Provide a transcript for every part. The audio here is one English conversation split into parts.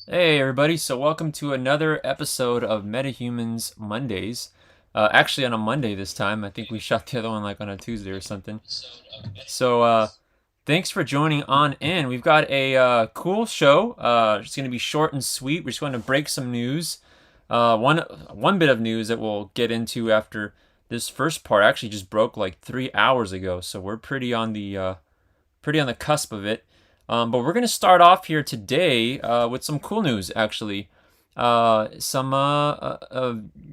Hey everybody, so welcome to another episode of Metahumans Mondays. Actually on a Monday this time. I think we shot the other one like on a Tuesday or something. So thanks for joining on in. We've got a cool show. It's going to be short and sweet. We're just going to break some news. One bit of news that we'll get into after this first part actually just broke like 3 hours ago, so we're pretty on the cusp of it. But we're going to start off here today with some cool news, actually. Some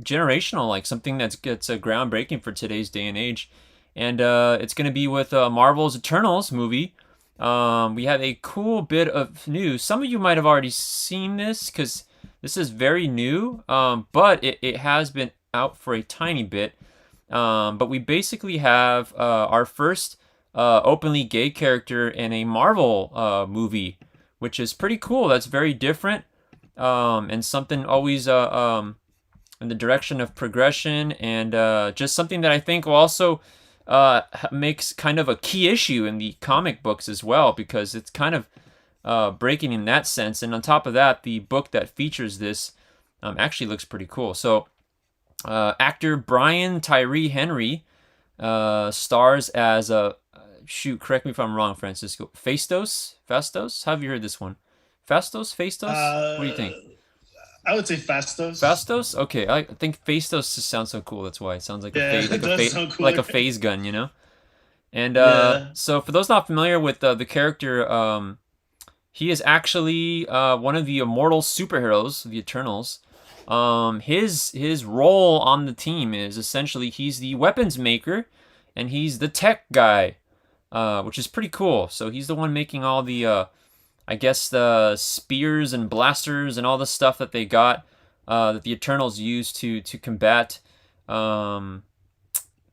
generational, like something that's groundbreaking for today's day and age. And it's going to be with Marvel's Eternals movie. We have a cool bit of news. Some of you might have already seen this because this is very new, but it has been out for a tiny bit. But we basically have our first openly gay character in a Marvel movie, which is pretty cool. That's very different, and something always in the direction of progression, and just something that I think will also makes kind of a key issue in the comic books as well, because it's kind of breaking in that sense. And on top of that, the book that features this actually looks pretty cool. So, actor Brian Tyree Henry stars as a shoot. Correct me if I'm wrong, Francisco. Fastos. How have you heard this one? Fastos. What do you Uh, think? I would say Fastos. Fastos. Okay, I think Fastos just sounds so cool. That's why it sounds like a Yeah, phase, it does sound like cooler. a phase gun, you know. And Yeah. so for those not familiar with the character, he is actually one of the immortal superheroes, the Eternals. His role on the team is essentially he's the weapons maker, and he's the tech guy, which is pretty cool. So he's the one making all the, I guess, the spears and blasters and all the stuff that they got, that the Eternals use um,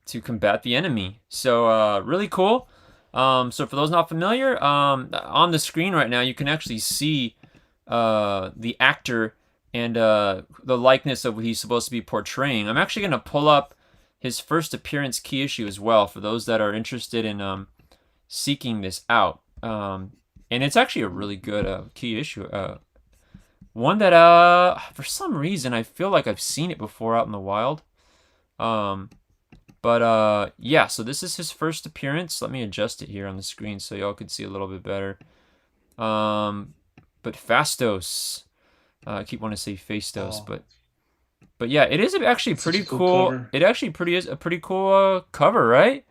to combat the enemy. So really cool. So for those not familiar, on the screen right now you can actually see the actor and the likeness of what he's supposed to be portraying. I'm actually going to pull up his first appearance key issue as well for those that are interested in seeking this out. And it's actually a really good key issue. One that for some reason I feel like I've seen it before out in the wild. Um, but yeah, so this is his first appearance. Let me adjust it here on the screen so y'all can see a little bit better. Um, but Fastos. I keep wanting to say Fastos, Oh, but yeah, it is actually that's such pretty a cool cool. cover. It actually pretty is a pretty cool cover, right?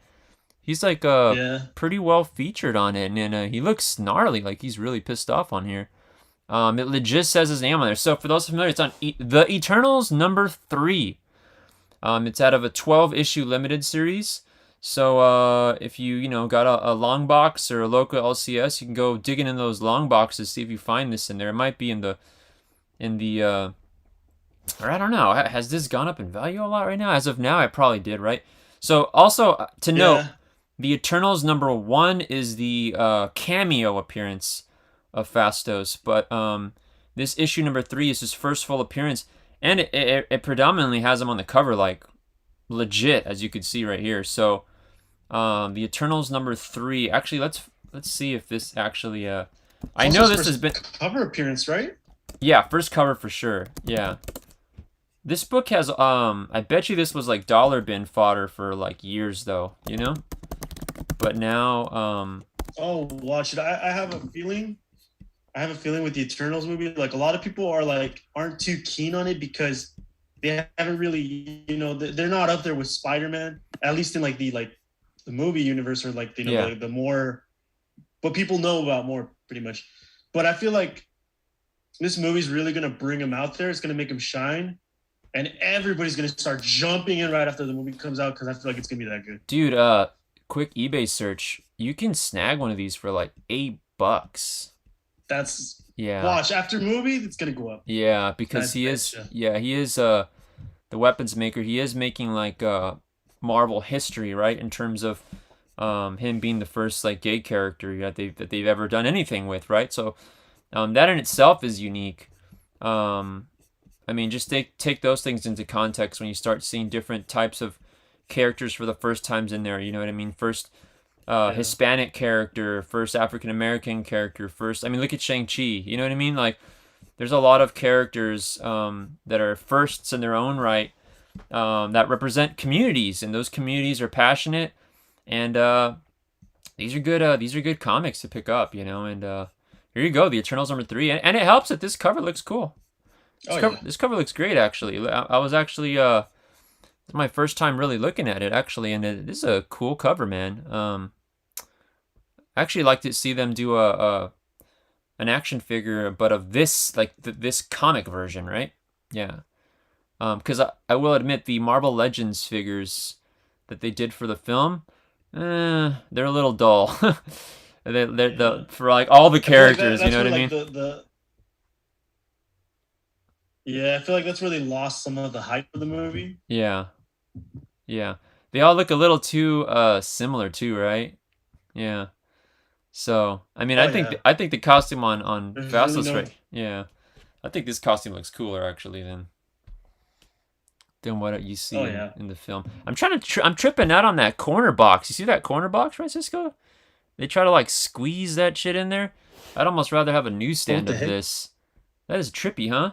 He's like Yeah. pretty well featured on it, and he looks gnarly, like he's really pissed off on here. It legit says his name on there. So for those familiar, it's on the Eternals #3. It's out of a 12 issue limited series. So if you got a long box or a local LCS, you can go digging in those long boxes, see if you find this in there. It might be in the or I don't know. Has this gone up in value a lot right now? As of now, it probably did, right? So also to note, Yeah. the Eternals #1 is the cameo appearance of Fastos, but this issue #3 is his first full appearance, and it predominantly has him on the cover, like legit, as you can see right here. So the Eternals #3. Actually, let's see if this actually. It's I also know his this has first been, cover appearance, right? yeah, first cover for sure. Yeah, this book has I bet you this was like dollar bin fodder for like years though, you know. But now Oh, watch it. I have a feeling. I have a feeling with the Eternals movie, like a lot of people are like aren't too keen on it because they haven't really, they're not up there with Spider-Man, at least in like the movie universe or like yeah. the more what people know about more pretty much. But I feel like this movie's really gonna bring him out there. It's gonna make him shine, and everybody's gonna start jumping in right after the movie comes out because I feel like it's gonna be that good. Dude, quick eBay search. You can snag one of these for like $8. That's Yeah. watch after movie, it's gonna go up. Yeah, I because bet you. he is the weapons maker. He is making like Marvel history, right? In terms of him being the first like gay character that they've ever done anything with, right? So that in itself is unique. Um, I mean, just take those things into context when you start seeing different types of characters for the first times in there. You know what I mean? First Yeah. Hispanic character, first African American character, first. I mean, look at Shang Chi. You know what I mean? Like, there's a lot of characters that are firsts in their own right, that represent communities, and those communities are passionate, and these are good comics to pick up, and here you go, the Eternals #3, and it helps that this cover looks cool. Oh Cover yeah. this cover looks great, actually. I was actually it's my first time really looking at it, actually, and this is a cool cover, man. I actually like to see them do a an action figure, but of this, like this comic version, right? Yeah. Because I will admit the Marvel Legends figures that they did for the film, they're a little dull. They're Yeah. for like all the I feel like that characters, you that's know what where I like mean? the yeah, I feel like that's where they lost some of the hype of the movie. Yeah, yeah. They all look a little too similar too, right? Yeah. So I mean, Oh yeah. I think the costume on There's really Fastos, no. right? Yeah, I think this costume looks cooler actually than what you see Oh yeah. in the film. I'm tripping out on that corner box. You see that corner box, Francisco? They try to like squeeze that shit in there. I'd almost rather have a What newsstand the of heck? this. That is trippy, huh?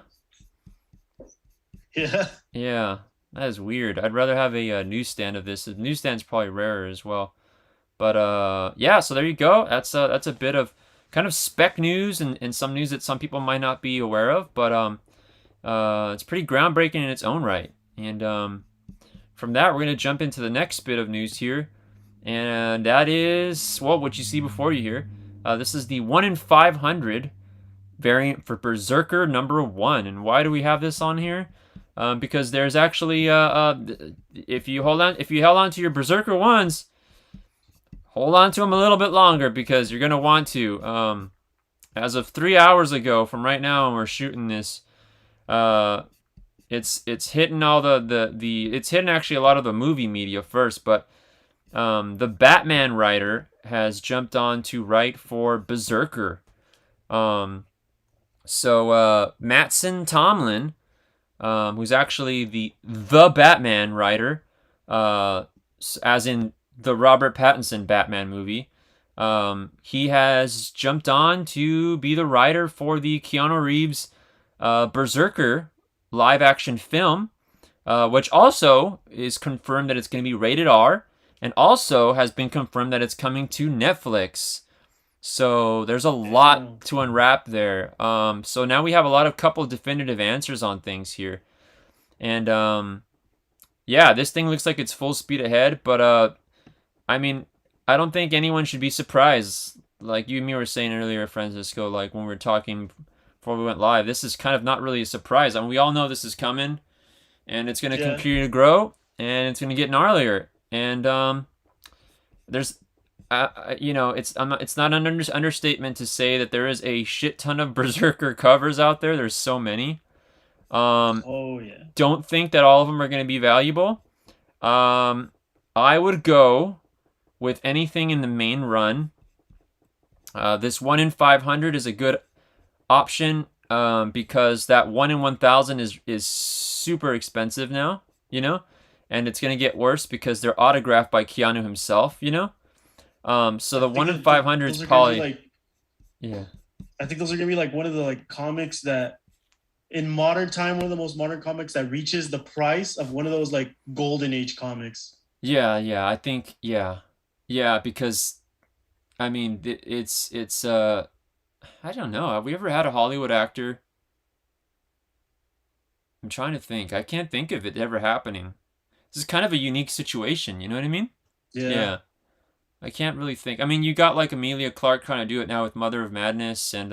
Yeah. Yeah, that is weird. I'd rather have a newsstand of this. The newsstand's probably rarer as well. But yeah. So there you go. That's a bit of kind of spec news and some news that some people might not be aware of. But it's pretty groundbreaking in its own right. And from that, we're gonna jump into the next bit of news here, and that is, well, what you see before you here. This is the 1 in 500 variant for Berserker #1. And why do we have this on here? Because there's actually, if you held on to your Berserker ones, hold on to them a little bit longer because you're gonna want to. As of 3 hours ago, from right now, when we're shooting this, uh, it's hitting all the it's hitting actually a lot of the movie media first, but the Batman writer has jumped on to write for Berserker. Um, Mattson Tomlin, who's actually the Batman writer, as in the Robert Pattinson Batman movie, he has jumped on to be the writer for the Keanu Reeves Berserker live action film, which also is confirmed that it's going to be rated R, and also has been confirmed that it's coming to Netflix. So there's a lot Damn. to unwrap there. So now we have a lot of couple definitive answers on things here, and yeah, this thing looks like it's full speed ahead. But I mean, I don't think anyone should be surprised. Like you and me were saying earlier, Francisco, like when we were talking before we went live, this is kind of not really a surprise. I mean, we all know this is coming, and it's going to Yeah. continue to grow, and it's going to get gnarlier. And there's, it's not an understatement to say that there is a shit ton of Berserker covers out there. There's so many. Um, Oh yeah. don't think that all of them are going to be valuable. Um, I would go with anything in the main run. This 1 in 500 is a good option, because that 1 in 1,000 is super expensive now, and it's going to get worse because they're autographed by Keanu himself. So I the think 1 in 500 is those are gonna be probably, like. yeah. I think those are gonna be like one of the like comics that in modern time, one of the most modern comics that reaches the price of one of those like golden age comics. Yeah, yeah, I think, yeah. Yeah, because I mean, it's I don't know. Have we ever had a Hollywood actor? I'm trying to think. I can't think of it ever happening. This is kind of a unique situation, you know what I mean? Yeah. Yeah. I can't really think. I mean, you got like Amelia Clark trying to do it now with Mother of Madness, and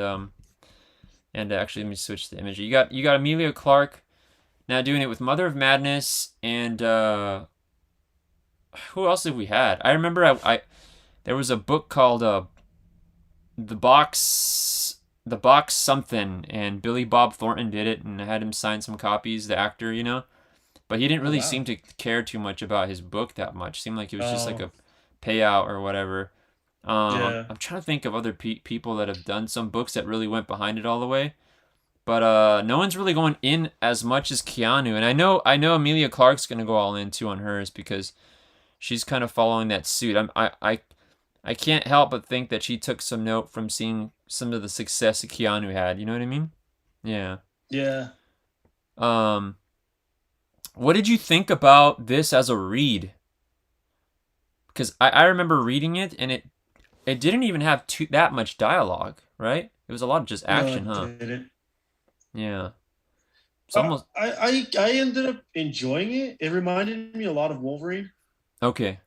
actually let me switch the image. You got Amelia Clark now doing it with Mother of Madness, and who else have we had? I remember I there was a book called the box something, and Billy Bob Thornton did it, and I had him sign some copies, the actor. But he didn't Oh really wow. seem to care too much about his book that much. Seemed like it was just like Oh a payout or whatever. yeah. I'm trying to think of other people that have done some books that really went behind it all the way. But no one's really going in as much as Keanu, and I know Amelia Clark's gonna go all in too on hers because she's kind of following that suit. I can't help but think that she took some note from seeing some of the success that Keanu had. You know what I mean? Yeah. Yeah. Um, what did you think about this as a read? Because I remember reading it, and it didn't even have that much dialogue, right? It was a lot of just No, action, it huh? didn't. Yeah. It's I, almost I ended up enjoying it. It reminded me a lot of Wolverine, okay.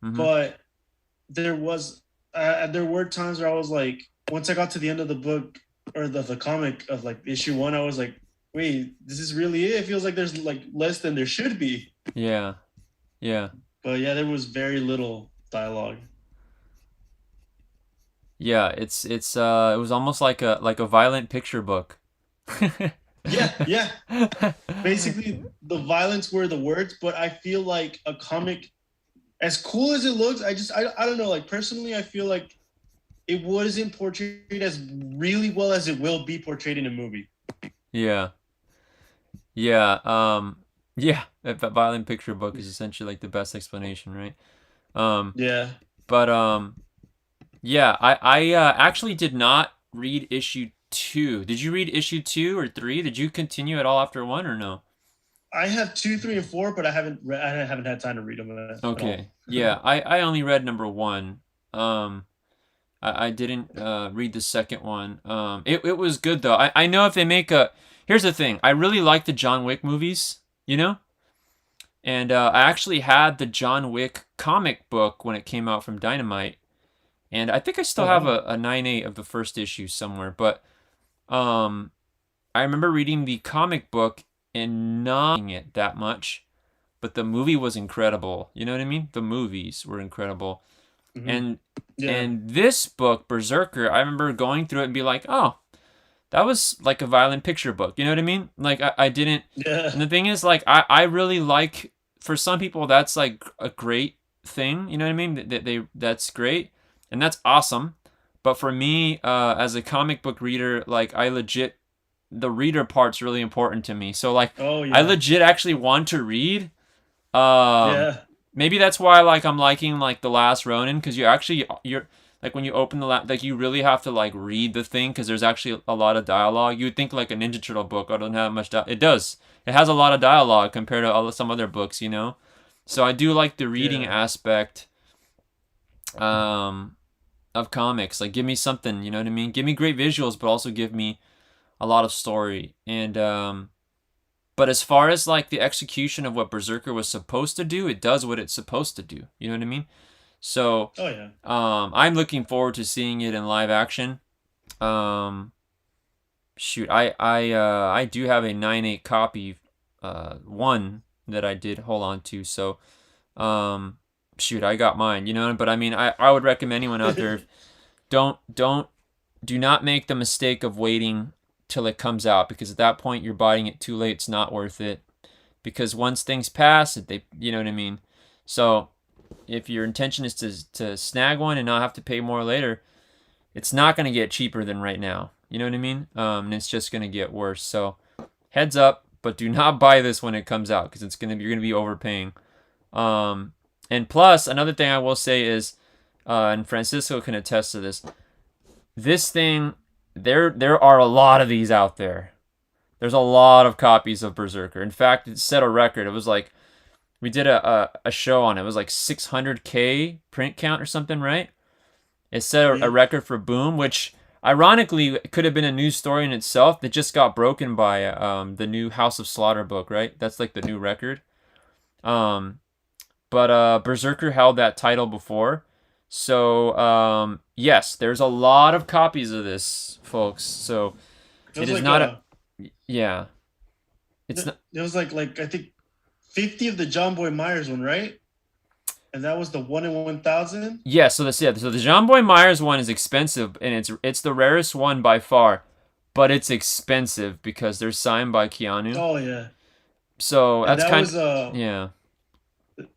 Mm-hmm. but there was there were times where I was like, once I got to the end of the book or the comic of like issue one, I was like, wait, this is really it? It feels like there's like less than there should be. Yeah. Yeah. But yeah, there was very little dialogue. Yeah. It's it was almost like a violent picture book. Yeah, yeah. Basically, the violence were the words, but I feel like a comic, as cool as it looks, I don't know. Like personally, I feel like it wasn't portrayed as really well as it will be portrayed in a movie. Yeah. Yeah. Yeah. That violent picture book is essentially like the best explanation, right? Um, Yeah. but yeah, I actually did not read issue two. Did you read issue two or three? Did you continue at all after one or no? I have two, three, and four, but I haven't had time to read them at all. Okay. Yeah, I only read number one. Um, I didn't read the second one. It was good though. I know if they make a. Here's the thing. I really like the John Wick movies. You know, and I actually had the John Wick comic book when it came out from Dynamite, and I think I still Oh have wow. a 9/8 of the first issue somewhere. But um, I remember reading the comic book and not liking it that much, but the movie was incredible. You know what I mean? The movies were incredible. Hmm. And Yeah. and this book, Berserker, I remember going through it and be like, oh, that was like a violent picture book. You know what I mean? Like I didn't Yeah. and the thing is like I really like for some people that's like a great thing, you know what I mean? That's great and that's awesome. But for me, as a comic book reader, like I legit the reader part's really important to me. So like Oh I yeah. legit actually want to read. Um Yeah. maybe that's why like I'm liking like The Last Ronin because you're like when you open like you really have to like read the thing because there's actually a lot of dialogue. You would think like a Ninja Turtle book oh, doesn't have much it does. It has a lot of dialogue compared to some other books, you know. So I do like the reading Yeah. aspect um of comics. Like give me something, you know what I mean? Give me great visuals but also give me a lot of story. And but as far as like the execution of what Berserker was supposed to do, it does what it's supposed to do. You know what I mean? So Oh yeah. I'm looking forward to seeing it in live action. Um, shoot, I do have a 9/8 copy, one that I did hold on to. So um, shoot, I got mine. You know, but I mean, I would recommend anyone out there don't do not make the mistake of waiting till it comes out because at that point you're buying it too late. It's not worth it because once things pass, they you know what I mean. So if your intention is to snag one and not have to pay more later, it's not going to get cheaper than right now. You know what I mean? And it's just going to get worse. So heads up, but do not buy this when it comes out because you're gonna be overpaying. Um, and plus another thing I will say is, and Francisco can attest to this. This thing, there are a lot of these out there. There's a lot of copies of Berserker. In fact, it set a record. It was like we did a show on it. It was like 600K print count or something, right? It set a Yeah. record for Boom, which ironically could have been a news story in itself that just got broken by the new House of Slaughter book, right? That's like the new record. Um, but Berserker held that title before. So yes, there's a lot of copies of this, folks. So It it was is like not a yeah. It's it not was like I think 50 of the John Boy Myers one, right? And that was the 1 in 1,000. yeah. So that's yeah. So the John Boy Myers one is expensive, and it's the rarest one by far, but it's expensive because they're signed by Keanu. Oh yeah. So And that's that kind was yeah.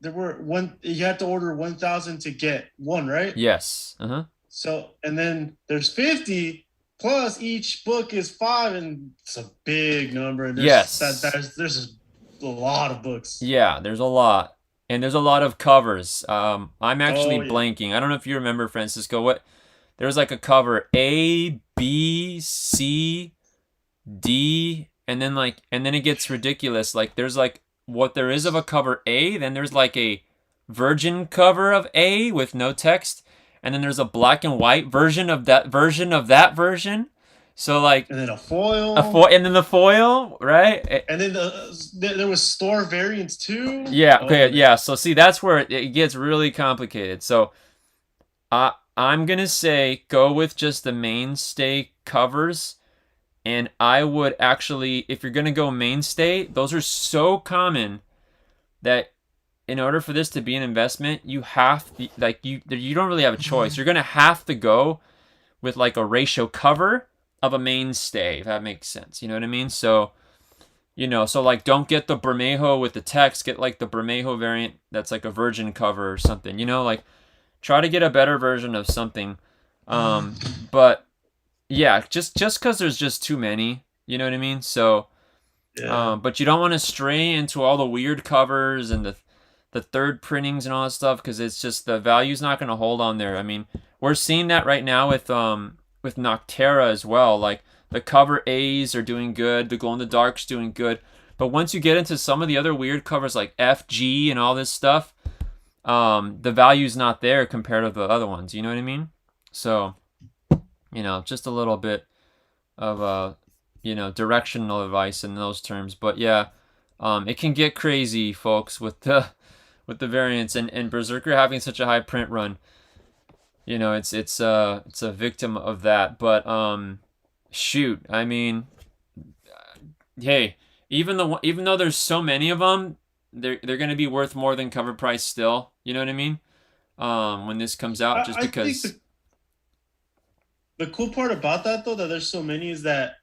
there were one you had to order 1,000 to get one, right? Yes. Uh-huh. So and then there's 50 plus each book is five, and it's a big number. And Yes. there's a lot of books. Yeah, there's a lot. And there's a lot of covers. I'm actually Oh yeah. blanking. I don't know if you remember, Francisco, what there was like a cover A, B, C, D, and then it gets ridiculous. Like there's like what there is of a cover A, then there's like a virgin cover of A with no text, and then there's a black and white version of that version. So like And then a a foil. foil, and then the foil, right? And then there was store variants too. Yeah, Oh okay, man. yeah. So see, that's where it gets really complicated. So I'm gonna say go with just the mainstay covers, and I would actually, if you're gonna go mainstay, those are so common that in order for this to be an investment, you have to, like you don't really have a choice. You're gonna have to go with like a ratio cover of a mainstay, if that makes sense. You know what I mean? So so like don't get the Bermejo with the text, get like the Bermejo variant that's like a virgin cover or something. Like try to get a better version of something. But yeah, just because there's just too many, you know what I mean? So, Yeah. but you don't want to stray into all the weird covers and the third printings and all that stuff because it's just the value's not going to hold on there. I mean, we're seeing that right now with Noctera as well. Like the cover A's are doing good, the glow in the dark's doing good, but once you get into some of the other weird covers like FG and all this stuff, the value's not there compared to the other ones. You know what I mean? So, just a little bit of directional advice in those terms. But yeah, it can get crazy, folks, with the variants and Berserker having such a high print run. It's a victim of that. But shoot, I mean, hey, even though there's so many of them, they're gonna be worth more than cover price still. You know what I mean? When this comes out, just I think because. the cool part about that though, that there's so many, is that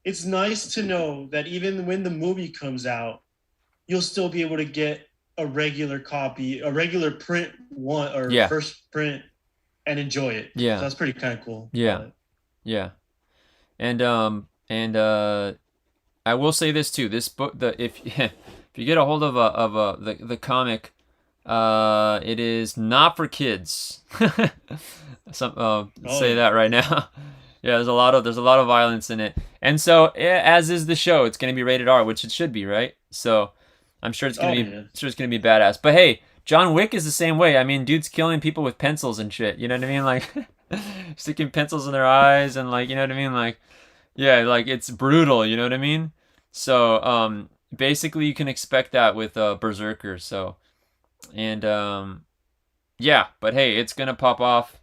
it's nice to know that even when the movie comes out, you'll still be able to get a regular copy, a regular print one or Yeah, first print, and enjoy it. So yeah, that's pretty kind of cool yeah, about it. yeah. And I will say this too. This book, the if if you get a hold of the comic, it is not for kids. Oh Say yeah. that right now. Yeah, there's a lot of violence in it, and so as is the show, it's gonna be rated R, which it should be, right? So I'm sure it's gonna Oh be yeah. sure it's gonna be badass. But hey, John Wick is the same way. I mean, dude's killing people with pencils and shit. You know what I mean? Like sticking pencils in their eyes and like you know what I mean? Like yeah, like it's brutal. You know what I mean? So basically you can expect that with Berserker. So and yeah, but hey, it's gonna pop off.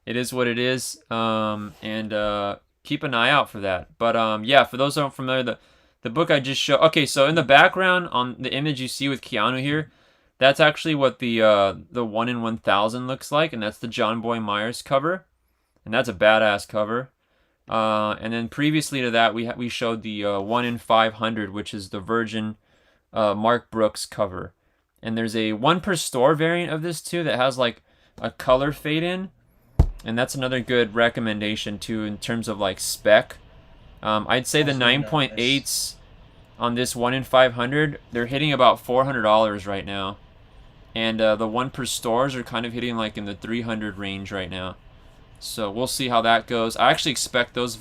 It is what it is. And keep an eye out for that. But yeah, for those who aren't familiar, the book I just showed. Okay, so in the background on the image you see with Keanu here, that's actually what the 1 in 1,000 looks like, and that's the John Boy Myers cover, and that's a badass cover. And then previously to that, we showed the 1 in 500, which is the Virgin Mark Brooks cover. And there's a one per store variant of this too that has like a color fade in, and that's another good recommendation too in terms of like spec. I'd say the Also nice. 9.8s on this 1 in 500, they're hitting about $400 right now, and the one per stores are kind of hitting like in the 300 range right now. So we'll see how that goes. I actually expect those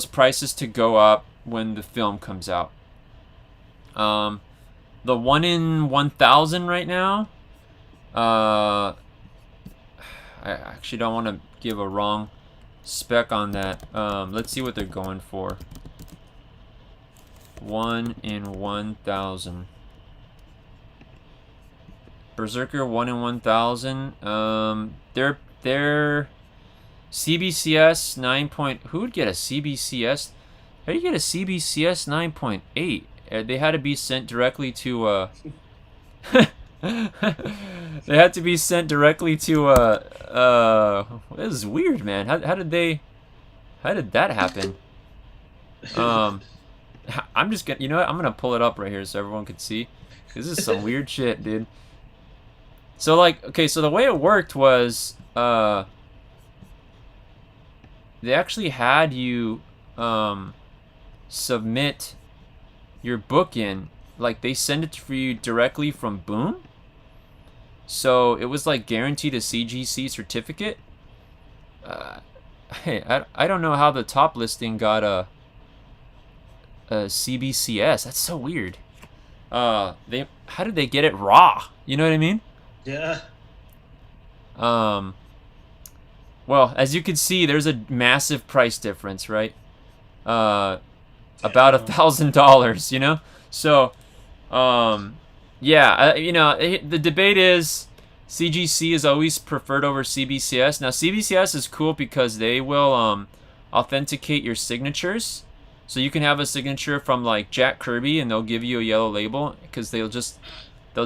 prices to go up when the film comes out. Um, the 1 in 1,000 right now. I actually don't want to give a wrong spec on that. Let's see what they're going for. 1 in 1,000. Berserker 1 in 1,000. They're CBCS 9 point. Who would get a CBCS? How do you get a CBCS 9.8? They had to be sent directly to they had to be sent directly to this is weird, man. How did that happen? Um I'm just gonna, you know what? I'm gonna pull it up right here so everyone can see. This is some weird shit, dude. So like, okay, so the way it worked was they actually had you submit your book in, like they send it for you directly from Boom. So it was like guaranteed a CGC certificate. Uh, hey, I don't know how the top listing got CBCS. That's so weird. They how did they get it raw? You know what I mean? Yeah. Um, well, as you can see, there's a massive price difference, right? Uh, about Damn. $1,000. You know, so yeah, the debate is CGC is always preferred over CBCS. Now CBCS is cool because they will authenticate your signatures. So you can have a signature from like Jack Kirby and they'll give you a yellow label because they'll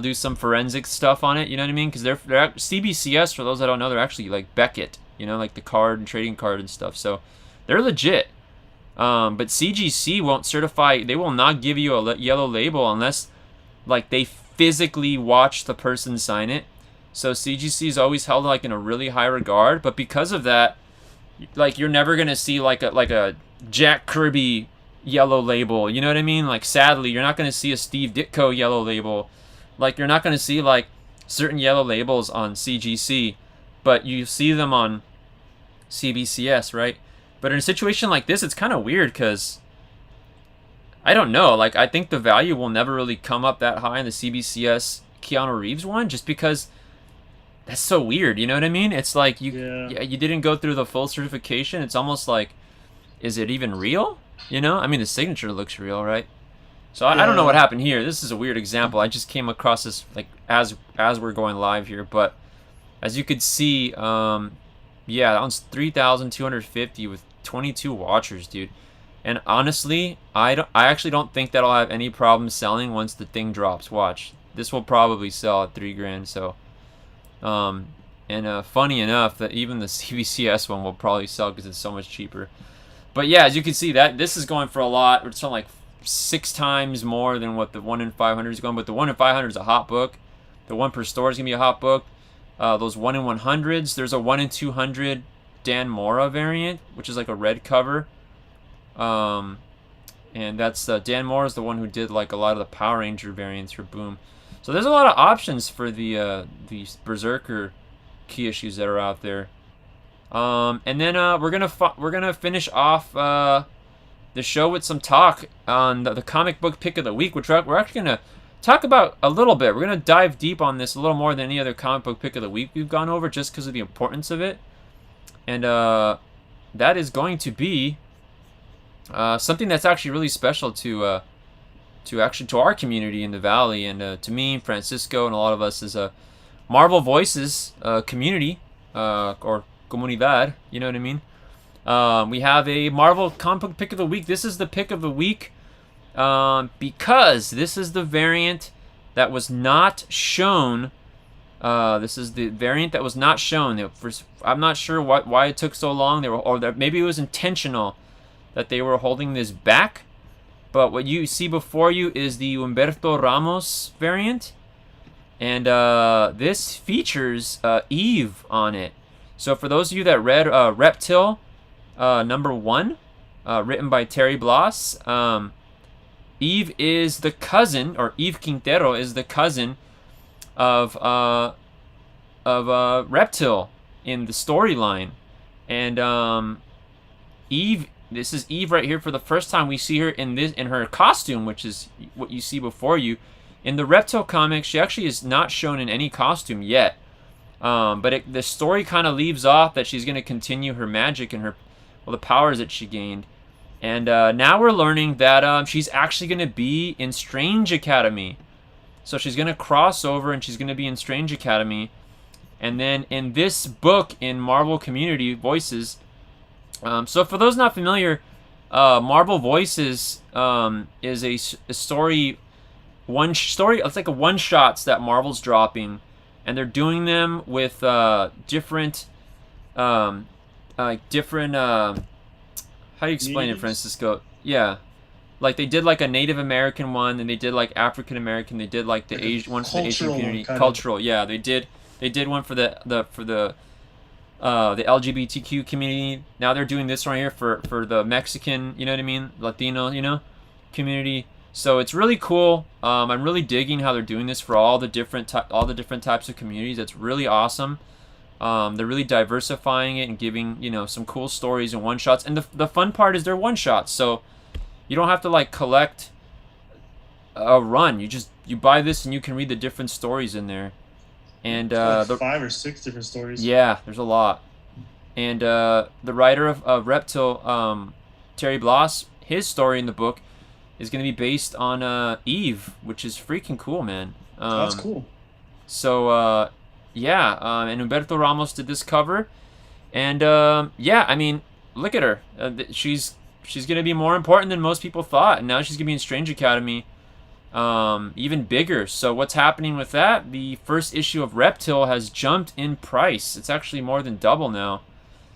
do some forensic stuff on it. You know what I mean? Because they're CBCS, for those that don't know, they're actually like Beckett. You know, like the card and trading card and stuff. So they're legit. But CGC won't certify. They will not give you a yellow label unless like they physically watch the person sign it. So CGC is always held like in a really high regard. But because of that, like you're never gonna see like a Jack Kirby yellow label. You know what I mean? Like sadly, you're not gonna see a Steve Ditko yellow label. Like you're not gonna see like certain yellow labels on CGC, but you see them on CBCS, right? But in a situation like this, it's kind of weird because I don't know. Like I think the value will never really come up that high in the CBCS Keanu Reeves one, just because that's so weird. You know what I mean? It's like Yeah. you didn't go through the full certification. It's almost like, is it even real? You know? I mean, the signature looks real, right? So I don't know what Yeah. happened here. This is a weird example. I just came across this like as we're going live here, but as you could see, yeah, that one's 3,250 with 22 watchers, dude. And honestly, I actually don't think that'll have any problem selling once the thing drops. Watch, this will probably sell at $3,000. So, and funny enough, that even the CVCS one will probably sell because it's so much cheaper. But yeah, as you can see, that this is going for a lot. It's selling like 6 times more than what the 1 in 500 is going. But the 1 in 500 is a hot book. The 1 per store is gonna be a hot book. Those 1 in 100s. There's a 1 in 200 Dan Mora variant, which is like a red cover. And that's Dan Mora is the one who did like a lot of the Power Ranger variants for Boom. So there's a lot of options for the Berserker key issues that are out there. And then we're gonna finish off the show with some talk on the comic book pick of the week, which we're actually gonna talk about a little bit. We're gonna dive deep on this a little more than any other comic book pick of the week we've gone over, just because of the importance of it. And that is going to be something that's actually really special to our community in the Valley, and to me, Francisco, and a lot of us as a Marvel Voices community or comunidad. You know what I mean? We have a Marvel comic book pick of the week. This is the pick of the week because this is the variant that was not shown. This is the variant that was not shown. I'm not sure why it took so long. Maybe it was intentional that they were holding this back. But what you see before you is the Humberto Ramos variant, and this features Eve on it. So for those of you that read Reptil #1, written by Terry Bloss, Eve is the cousin, or Eve Quintero is the cousin of Reptil in the storyline, and Eve. This is Eve right here. For the first time, we see her in her costume, which is what you see before you. In the Reptil comics, she actually is not shown in any costume yet, but the story kind of leaves off that she's going to continue her magic and the powers that she gained. And now we're learning that she's actually going to be in Strange Academy. So she's going to cross over and she's going to be in Strange Academy. And then in this book, in Marvel Community Voices, so for those not familiar, Marvel Voices is a story. It's like a one-shots that Marvel's dropping. And they're doing them with different, how do you explain it, Francisco? Yeah. Like they did like a Native American one, and they did like African American. They did like the Asian one for the Asian community. Cultural, yeah. They did one for the LGBTQ community. Now they're doing this right here for the Mexican, you know what I mean, Latino, community. So it's really cool. I'm really digging how they're doing this for all the different types of communities. It's really awesome. They're really diversifying it and giving some cool stories and one shots. And the fun part is they're one shots. So You don't have to like collect a run. You buy this and you can read the different stories in there. And It's like the 5 or 6 different stories. yeah, there's a lot. And the writer of Reptile, Terry Bloss, his story in the book is going to be based on Eve, which is freaking cool, man. That's cool. So yeah, and Humberto Ramos did this cover, and yeah, I mean, look at her. She's gonna be more important than most people thought, and now she's gonna be in Strange Academy, even bigger. So what's happening with that? The first issue of Reptile has jumped in price. It's actually more than double now.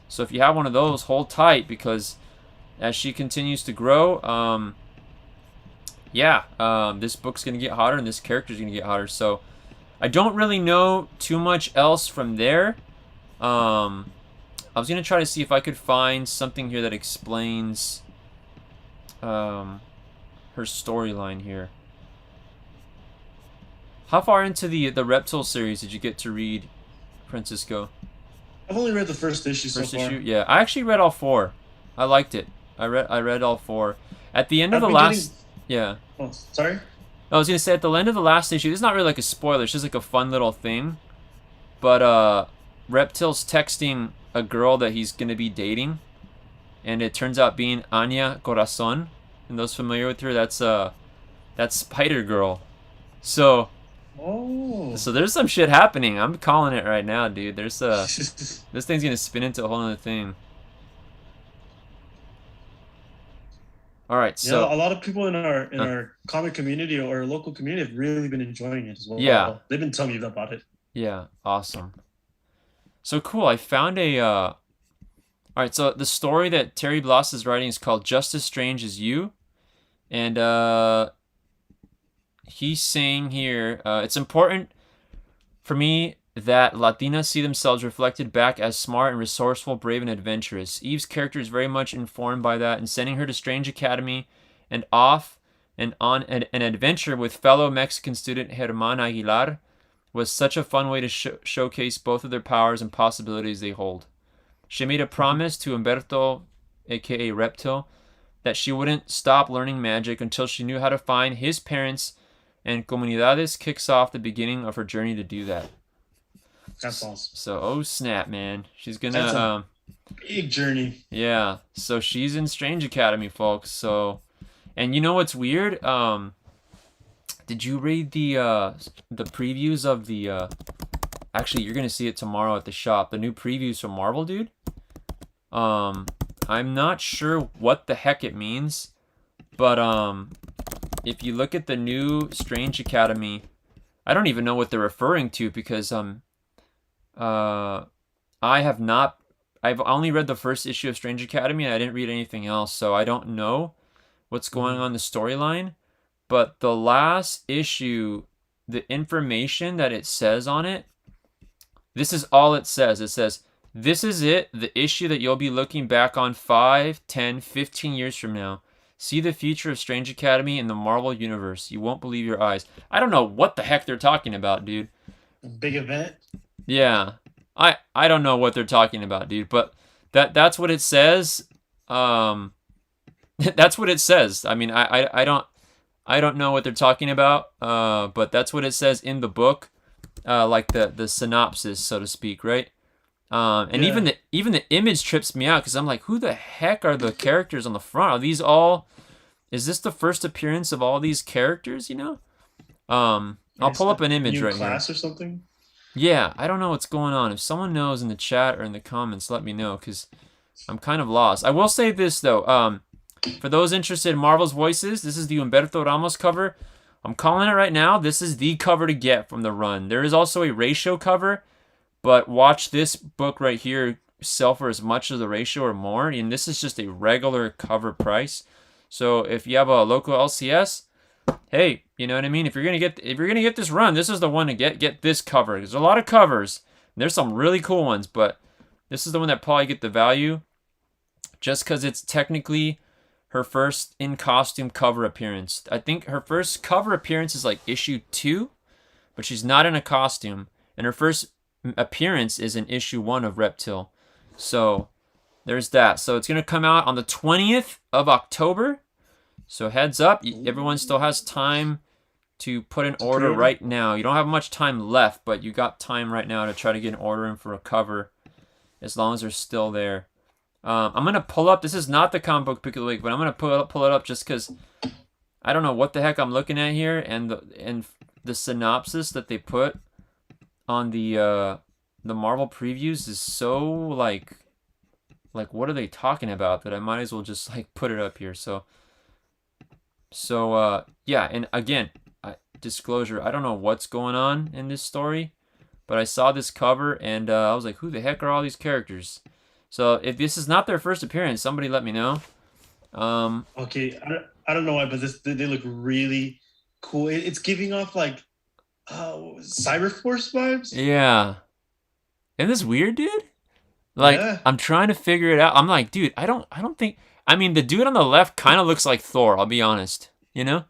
So if you have one of those, hold tight because as she continues to grow, yeah, this book's gonna get hotter and this character's gonna get hotter. So I don't really know too much else from there. I was gonna try to see if I could find something here that explains her storyline here. How far into the Reptile series did you get to read, Francisco? I've only read the first issue so First far. issue? Yeah, I actually read all four. I liked it. I read all four. At the end of I've the been last, getting. yeah. Oh, sorry. I was gonna say at the end of the last issue. This is not really like a spoiler. It's just like a fun little thing. But Reptile's texting a girl that he's gonna be dating, and it turns out being Anya Corazon. And those familiar with her, that's Spider Girl. So Oh. so there's some shit happening. I'm calling it right now, dude. There's this thing's gonna spin into a whole other thing. All right, Yeah, so a lot of people in our uh, comic community or local community have really been enjoying it as yeah, well. They've been telling me about it. yeah, awesome. So cool. I found a. All right, so the story that Terry Bloss is writing is called "Just as Strange as You," and he's saying here it's important for me that Latinas see themselves reflected back as smart and resourceful, brave and adventurous. Eve's character is very much informed by that, and sending her to Strange Academy and off and on an adventure with fellow Mexican student Germán Aguilar was such a fun way to showcase both of their powers and possibilities they hold. She made a promise to Humberto, aka Reptile, that she wouldn't stop learning magic until she knew how to find his parents, and Comunidades kicks off the beginning of her journey to do that. That's awesome. So, oh snap, man. She's gonna, That's a big journey. yeah. So she's in Strange Academy, folks. So, and you know what's weird? Did you read the previews of the, actually, you're gonna see it tomorrow at the shop. The new previews from Marvel, dude. I'm not sure what the heck it means, but if you look at the new Strange Academy, I don't even know what they're referring to because I have not. I've only read the first issue of Strange Academy and I didn't read anything else, so I don't know what's going on in the storyline. But the last issue, the information that it says on it, this is all it says. It says, this is it, the issue that you'll be looking back on 5, 10, 15 years from now. See the future of Strange Academy in the Marvel Universe. You won't believe your eyes. I don't know what the heck they're talking about, dude. A big event. Yeah. I don't know what they're talking about, dude, but that's what it says. That's what it says. I mean, I don't know what they're talking about, but that's what it says in the book, like the synopsis, so to speak, right? And Yeah. even the image trips me out because I'm like, who the heck are the characters on the front? Are these all? Is this the first appearance of all these characters? You know? I'll It's pull up a an image new right here. class or something. Yeah, I don't know what's going on. If someone knows in the chat or in the comments, let me know because I'm kind of lost. I will say this though. For those interested in Marvel's Voices, this is the Humberto Ramos cover. I'm calling it right now. This is the cover to get from the run. There is also a ratio cover, but watch this book right here sell for as much as the ratio or more. And this is just a regular cover price. So if you have a local LCS, hey, you know what I mean? If you're gonna get this run, this is the one to get this cover. There's a lot of covers. There's some really cool ones, but this is the one that probably get the value just because it's technically her first in costume cover appearance. I think her first cover appearance is like issue 2, but she's not in a costume, and her first appearance is in issue 1 of Reptile. So there's that. So it's gonna come out on the 20th of October. So heads up, everyone still has time to put an To order pre-order. right now. You don't have much time left, but you got time right now to try to get an order in for a cover, as long as they're still there. I'm gonna pull up. This is not the comic book pick of the week, but I'm gonna pull it up just because I don't know what the heck I'm looking at here, and the synopsis that they put on the Marvel previews is so like what are they talking about, that I might as well just like put it up here. So yeah, and again, disclosure, I don't know what's going on in this story, but I saw this cover and I was like, who the heck are all these characters? So if this is not their first appearance, somebody let me know. Okay, I don't know why, but they look really cool. It's giving off like Cyberforce vibes. Yeah. Isn't this weird, dude? Like, Yeah, I'm trying to figure it out. I'm like, dude, I don't think. I mean, the dude on the left kind of looks like Thor. I'll be honest, you know.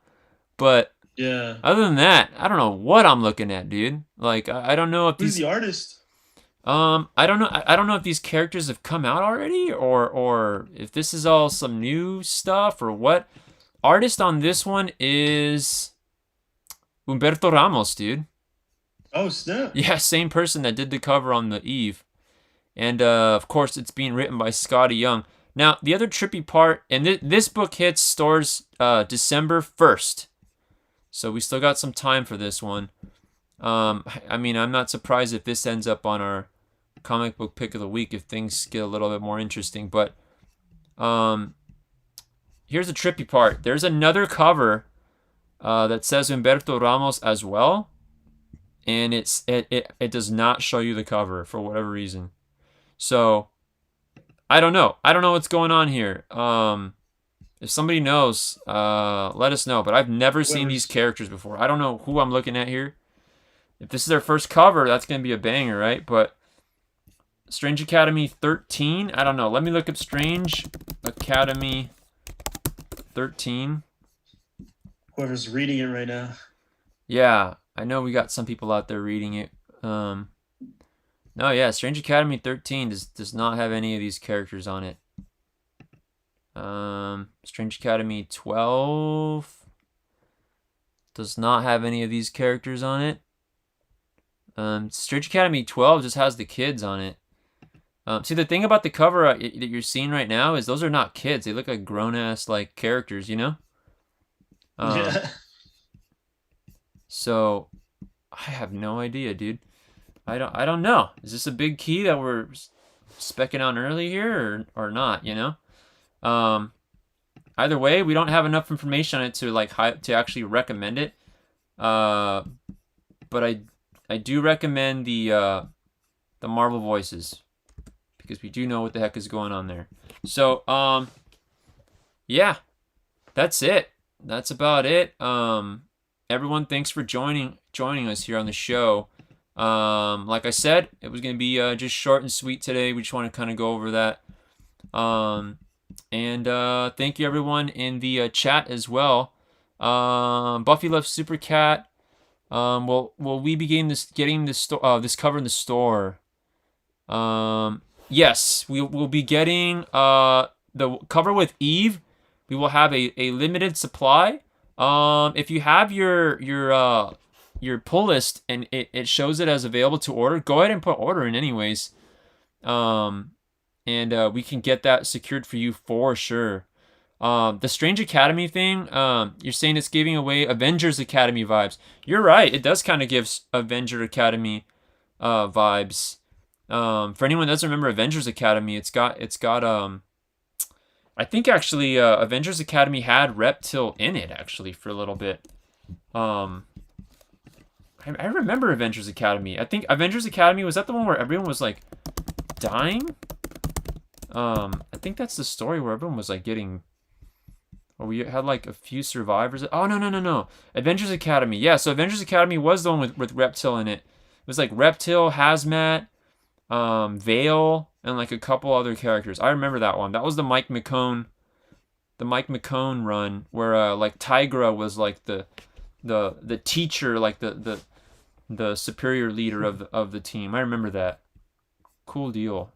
But yeah. other than that, I don't know what I'm looking at, dude. Like, I don't know if Who's these. the artist? I don't know. I don't know if these characters have come out already, or if this is all some new stuff, or what. Artist on this one is Humberto Ramos, dude. Oh snap! Yeah, same person that did the cover on the Eve. And of course, it's being written by Scotty Young. Now, the other trippy part, and this book hits stores December 1st. So we still got some time for this one. I mean, I'm not surprised if this ends up on our comic book pick of the week if things get a little bit more interesting. But um, here's the trippy part. There's another cover that says Humberto Ramos as well. And it does not show you the cover for whatever reason. So I don't know. I don't know what's going on here. If somebody knows, let us know. But I've never seen these Whoever's characters before. I don't know who I'm looking at here. If this is their first cover, that's gonna be a banger, right? But Strange Academy 13. I don't know. Let me look up Strange Academy 13. whoever's reading it right now. Yeah, I know we got some people out there reading it. No, yeah, Strange Academy 13 does not have any of these characters on it. Strange Academy 12 does not have any of these characters on it. Strange Academy 12 just has the kids on it. See, the thing about the cover that you're seeing right now is those are not kids. They look like grown-ass like characters, you know? Yeah. So I have no idea, dude. I don't know. Is this a big key that we're specking on early here or not, you know? Either way, we don't have enough information on it to to actually recommend it. But I do recommend the Marvel Voices because we do know what the heck is going on there. So yeah, that's it. That's about it. Everyone, thanks for joining us here on the show. Like I said, it was gonna be just short and sweet today. We just want to kind of go over that. And thank you everyone in the chat as well. Buffy loves Super Cat. Will we begin getting this cover in the store? Yes, we'll be getting the cover with Eve. We will have a limited supply. If you have your pull list and it shows it as available to order, go ahead and put order in anyways. And we can get that secured for you for sure. The Strange Academy thing, you're saying it's giving away Avengers Academy vibes. You're right. It does kind of give Avenger Academy vibes. For anyone that doesn't remember Avengers Academy, it's got I think actually Avengers Academy had Reptile in it actually for a little bit. I remember Avengers Academy. I think Avengers Academy, was that the one where everyone was like dying? I think that's the story where everyone was like getting, or we had like a few survivors. Oh no. Avengers Academy. Yeah, so Avengers Academy was the one with Reptile in it. It was like Reptile, Hazmat, Vale, and like a couple other characters. I remember that one. That was the Mike McCone run where like Tigra was like the teacher, like the superior leader of the team. I remember that. Cool deal.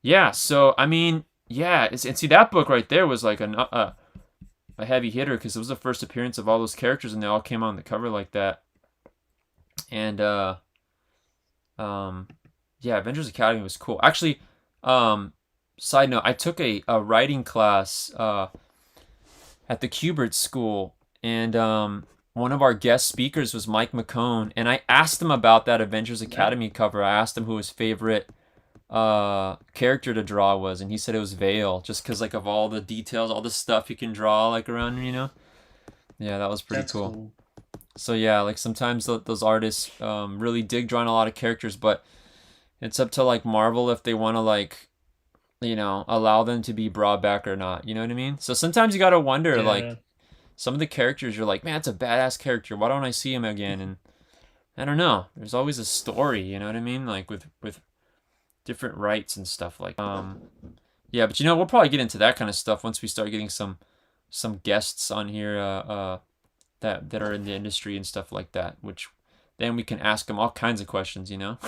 Yeah, so I mean, yeah, and see that book right there was like a heavy hitter because it was the first appearance of all those characters, and they all came on the cover like that. And um, yeah, Avengers Academy was cool. Actually, side note, I took a writing class at the Kubert School, and one of our guest speakers was Mike McCone, and I asked him about that Avengers Academy cover. I asked him who his favorite character to draw was, and he said it was Vale, just because like of all the details, all the stuff you can draw like around him, you know. Yeah, that was pretty That's cool. cool. So yeah, like sometimes those artists really dig drawing a lot of characters, but it's up to like Marvel if they want to like allow them to be brought back or not. You know what I mean? So sometimes you gotta wonder Yeah, like some of the characters you're like, man, it's a badass character. Why don't I see him again? And I don't know. There's always a story. You know what I mean? Like with different rights and stuff like. Yeah, but we'll probably get into that kind of stuff once we start getting some guests on here that are in the industry and stuff like that. Which then we can ask them all kinds of questions. You know.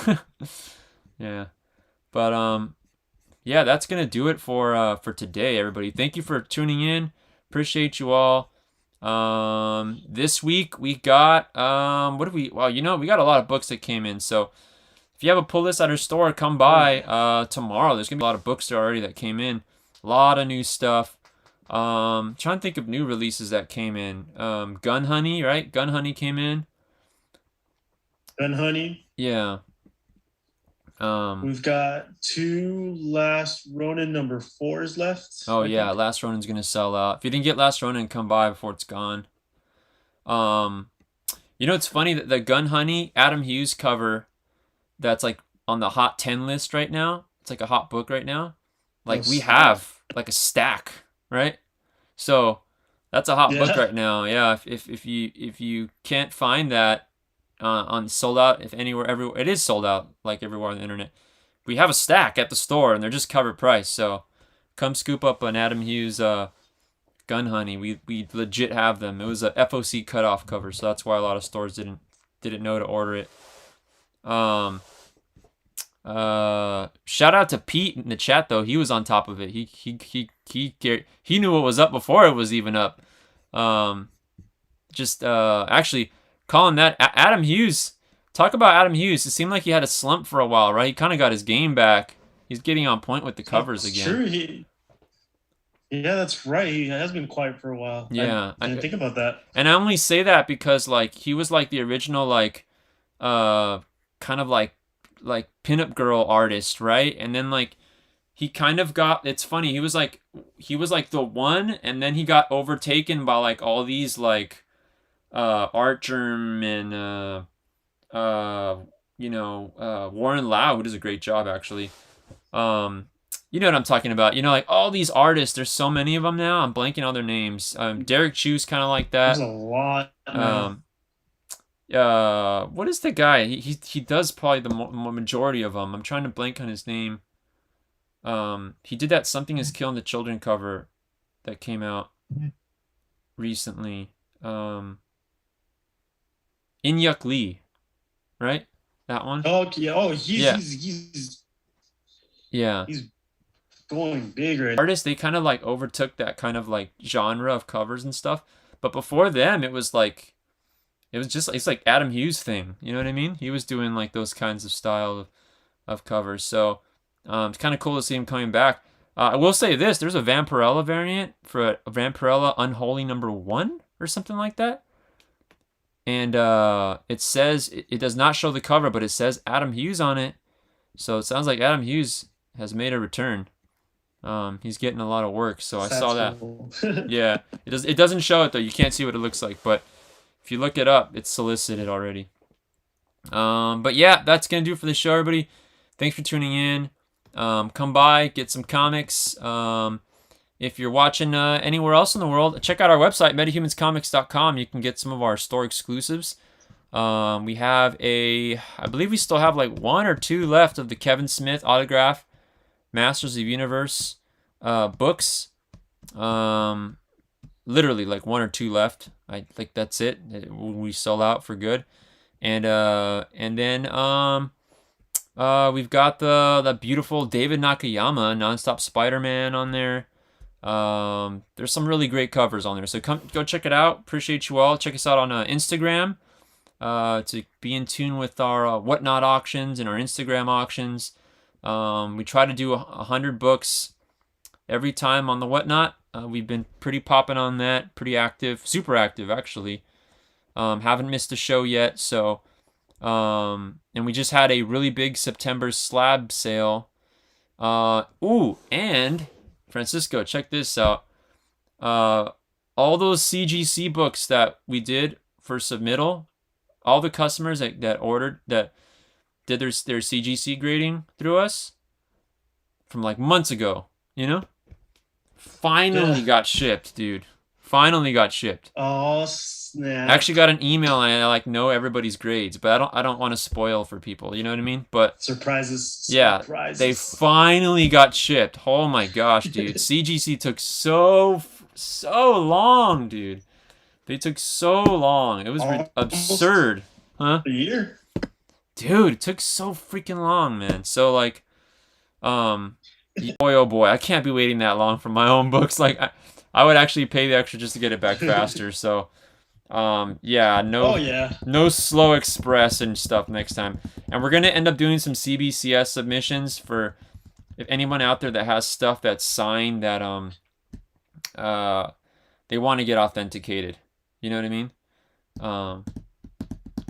Yeah, but yeah, that's gonna do it for today, everybody. Thank you for tuning in. Appreciate you all. This week we got what do we? Well, we got a lot of books that came in. So if you have a pull list at our store, come by tomorrow. There's gonna be a lot of books there already that came in. A lot of new stuff. Trying to think of new releases that came in. Gun Honey, right? Gun Honey came in. and honey, Yeah. we've got two Last Ronin number fours left. Oh I yeah, think. Last Ronin's gonna sell out. If you didn't get Last Ronin, come by before it's gone. Um, it's funny that the Gun Honey Adam Hughes cover that's like on the hot 10 list right now. It's like a hot book right now. Oh Like we snap! have like a stack, right? So that's a hot book Yeah, right now. Yeah, if you can't find that on sold out, if anywhere everywhere it is sold out like everywhere on the internet. We have a stack at the store and they're just cover price. So come scoop up an Adam Hughes Gun Honey. We legit have them. It was a FOC cutoff cover, so that's why a lot of stores didn't know to order it. Um, Shout out to Pete in the chat though. He was on top of it. He knew what was up before it was even up. Um, just actually calling that Adam Hughes. Talk about Adam Hughes. It seemed like he had a slump for a while, right? He kind of got his game back. He's getting on point with the covers that's again. true. Yeah, that's right. He has been quiet for a while. I Yeah, didn't think about that. and I only say that because like he was like the original like uh kind of like pinup girl artist, right? And then like he kind of got it's funny, he was like the one and then he got overtaken by like all these like Art Germ and Warren Lau, who does a great job actually. You know what I'm talking about. Like all these artists, there's so many of them now. I'm blanking on their names. Derek Chu's kind of like There's that. a lot now. Um, what is the guy? He does probably the majority of them. I'm trying to blank on his name. He did that Something Is Killing the Children cover that came out recently. Inyuk Lee, right? That one. Oh yeah. Oh, Yeah, yeah. he's going big right. Artists, they kind of like overtook that kind of like genre of covers and stuff. But before them, it's like Adam Hughes thing. You know what I mean? He was doing like those kinds of style of covers. So it's kind of cool to see him coming back. I will say this: there's a Vampirella variant for a Vampirella Unholy #1 or something like that. And it says it does not show the cover, but it says Adam Hughes on it. So it sounds like Adam Hughes has made a return. He's getting a lot of work, so I saw that. Cool. Yeah, it doesn't show it though. You can't see what it looks like, but if you look it up, it's solicited already. But yeah, that's gonna do it for the show, everybody. Thanks for tuning in. Come by, get some comics. If you're watching anywhere else in the world, check out our website, metahumanscomics.com. You can get some of our store exclusives. We have I believe we still have like 1 or 2 left of the Kevin Smith autograph Masters of Universe books. Literally like 1 or 2 left. I think that's it. We sell out for good. And then we've got the beautiful David Nakayama Nonstop Spider-Man on there. There's some really great covers on there, so come go check it out. Appreciate you all. Check us out on Instagram to be in tune with our whatnot auctions and our Instagram auctions. We try to do 100 books every time on the whatnot. We've been pretty popping on that, pretty active, super active actually. Haven't missed a show yet, so and we just had a really big September slab sale. And Francisco, check this out. All those CGC books that we did for submittal, all the customers that ordered, that did their CGC grading through us from like months ago, finally Yeah. got shipped, dude. Finally got shipped. Oh I snap! actually got an email and I like know everybody's grades, but I don't want to spoil for people, you know what I mean? But Surprises, yeah, they surprises. finally got shipped. Oh my gosh, dude. CGC took so long, dude. They took so long. It was Almost absurd. Huh? a year. Dude, it took so freaking long, man. So like boy oh boy, I can't be waiting that long for my own books. Like I would actually pay the extra just to get it back faster. So yeah, Oh no yeah. no slow express and stuff next time. And we're gonna end up doing some CBCS submissions for if anyone out there that has stuff that's signed that they want to get authenticated. You know what I mean? Um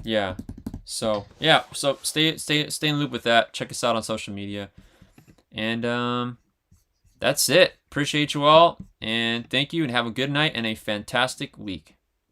yeah. So yeah, so stay in the loop with that. Check us out on social media. And that's it. Appreciate you all and thank you and have a good night and a fantastic week.